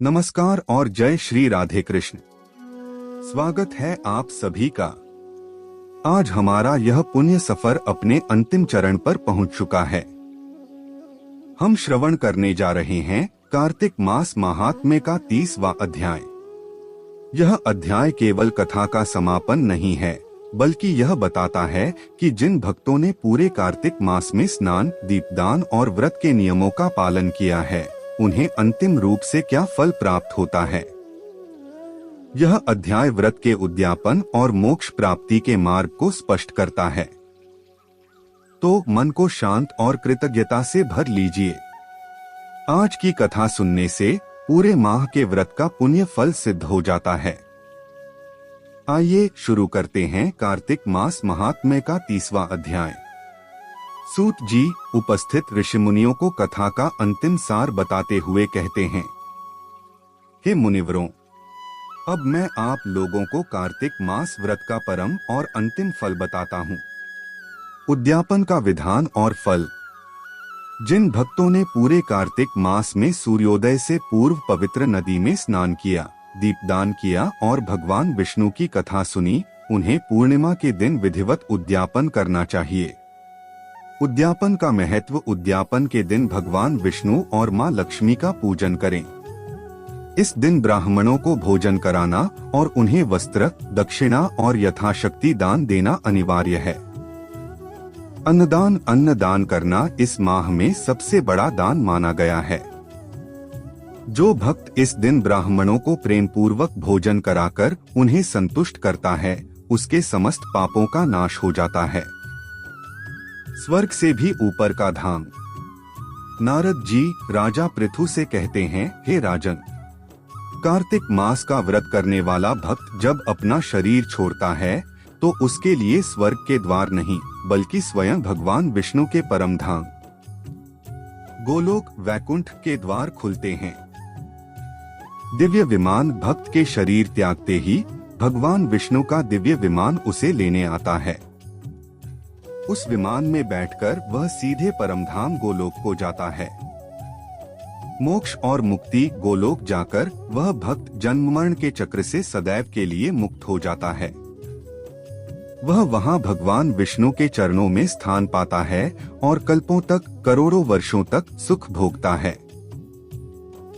नमस्कार और जय श्री राधे कृष्ण। स्वागत है आप सभी का। आज हमारा यह पुण्य सफर अपने अंतिम चरण पर पहुंच चुका है। हम श्रवण करने जा रहे हैं कार्तिक मास महात्म्य का 30वां अध्याय। यह अध्याय केवल कथा का समापन नहीं है, बल्कि यह बताता है कि जिन भक्तों ने पूरे कार्तिक मास में स्नान, दीपदान और व्रत के नियमों का पालन किया है, उन्हें अंतिम रूप से क्या फल प्राप्त होता है। यह अध्याय व्रत के उद्यापन और मोक्ष प्राप्ति के मार्ग को स्पष्ट करता है। तो मन को शांत और कृतज्ञता से भर लीजिए। आज की कथा सुनने से पूरे माह के व्रत का पुण्य फल सिद्ध हो जाता है। आइए शुरू करते हैं कार्तिक मास महात्म्य का 30वां अध्याय। सूत जी उपस्थित ऋषि मुनियों को कथा का अंतिम सार बताते हुए कहते हैं, हे मुनिवरों, अब मैं आप लोगों को कार्तिक मास व्रत का परम और अंतिम फल बताता हूँ। उद्यापन का विधान और फल। जिन भक्तों ने पूरे कार्तिक मास में सूर्योदय से पूर्व पवित्र नदी में स्नान किया, दीपदान किया और भगवान विष्णु की कथा सुनी, उन्हें पूर्णिमा के दिन विधिवत उद्यापन करना चाहिए। उद्यापन का महत्व। उद्यापन के दिन भगवान विष्णु और मां लक्ष्मी का पूजन करें। इस दिन ब्राह्मणों को भोजन कराना और उन्हें वस्त्र, दक्षिणा और यथाशक्ति दान देना अनिवार्य है। अन्नदान। अन्नदान करना इस माह में सबसे बड़ा दान माना गया है। जो भक्त इस दिन ब्राह्मणों को प्रेम पूर्वक भोजन कराकर उन्हें संतुष्ट करता है, उसके समस्त पापों का नाश हो जाता है। स्वर्ग से भी ऊपर का धाम। नारद जी राजा पृथु से कहते हैं, हे राजन, कार्तिक मास का व्रत करने वाला भक्त जब अपना शरीर छोड़ता है तो उसके लिए स्वर्ग के द्वार नहीं, बल्कि स्वयं भगवान विष्णु के परम धाम गोलोक वैकुंठ के द्वार खुलते हैं। दिव्य विमान। भक्त के शरीर त्यागते ही भगवान विष्णु का दिव्य विमान उसे लेने आता है। उस विमान में बैठकर वह सीधे परमधाम गोलोक को जाता है। मोक्ष और मुक्ति। गोलोक जाकर वह भक्त जन्म मरण के चक्र से सदैव के लिए मुक्त हो जाता है। वह वहां भगवान विष्णु के चरणों में स्थान पाता है और कल्पों तक, करोड़ों वर्षों तक सुख भोगता है।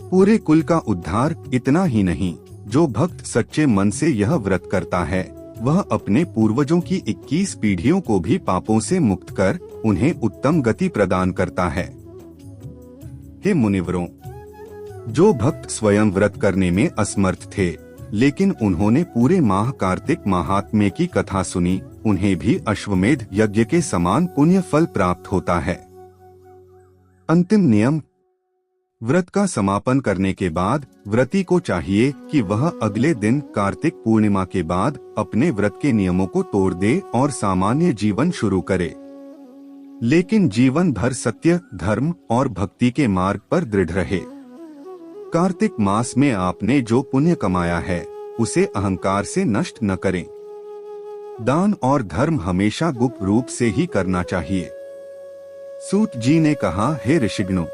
पूरे कुल का उद्धार। इतना ही नहीं, जो भक्त सच्चे मन से यह व्रत करता है, वह अपने पूर्वजों की 21 पीढ़ियों को भी पापों से मुक्त कर उन्हें उत्तम गति प्रदान करता है। हे मुनिवरों, जो भक्त स्वयं व्रत करने में असमर्थ थे, लेकिन उन्होंने पूरे माह कार्तिक महात्म्य की कथा सुनी, उन्हें भी अश्वमेध यज्ञ के समान पुण्य फल प्राप्त होता है। अंतिम नियम। व्रत का समापन करने के बाद व्रती को चाहिए कि वह अगले दिन कार्तिक पूर्णिमा के बाद अपने व्रत के नियमों को तोड़ दे और सामान्य जीवन शुरू करे, लेकिन जीवन भर सत्य, धर्म और भक्ति के मार्ग पर दृढ़ रहे। कार्तिक मास में आपने जो पुण्य कमाया है, उसे अहंकार से नष्ट न करें। दान और धर्म हमेशा गुप्त रूप से ही करना चाहिए। सूत जी ने कहा, हे ऋषिगणों,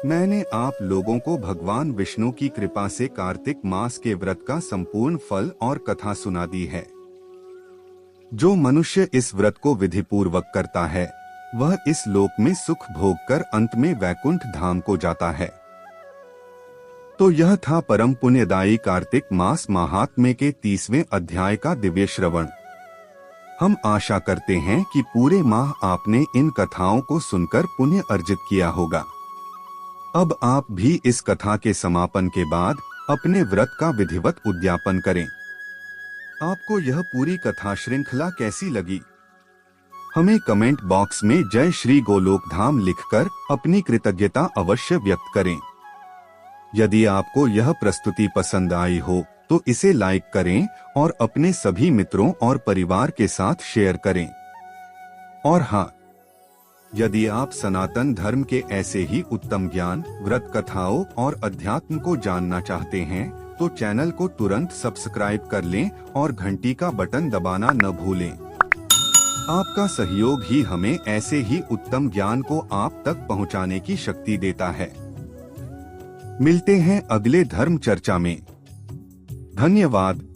मैंने आप लोगों को भगवान विष्णु की कृपा से कार्तिक मास के व्रत का संपूर्ण फल और कथा सुना दी है। जो मनुष्य इस व्रत को विधि पूर्वक करता है, वह इस लोक में सुख भोग कर अंत में वैकुंठ धाम को जाता है। तो यह था परम पुण्यदायी कार्तिक मास महात्म्य के 30वें अध्याय का दिव्य श्रवण। हम आशा करते हैं कि पूरे माह आपने इन कथाओं को सुनकर पुण्य अर्जित किया होगा। अब आप भी इस कथा के समापन के बाद अपने व्रत का विधिवत उद्यापन करें। आपको यह पूरी कथा श्रृंखला कैसी लगी? हमें कमेंट बॉक्स में जय श्री गोलोक धाम लिखकर अपनी कृतज्ञता अवश्य व्यक्त करें। यदि आपको यह प्रस्तुति पसंद आई हो तो इसे लाइक करें और अपने सभी मित्रों और परिवार के साथ शेयर करें। और हाँ, यदि आप सनातन धर्म के ऐसे ही उत्तम ज्ञान, व्रत कथाओं और अध्यात्म को जानना चाहते हैं, तो चैनल को तुरंत सब्सक्राइब कर लें और घंटी का बटन दबाना न भूलें। आपका सहयोग ही हमें ऐसे ही उत्तम ज्ञान को आप तक पहुंचाने की शक्ति देता है। मिलते हैं अगले धर्म चर्चा में। धन्यवाद।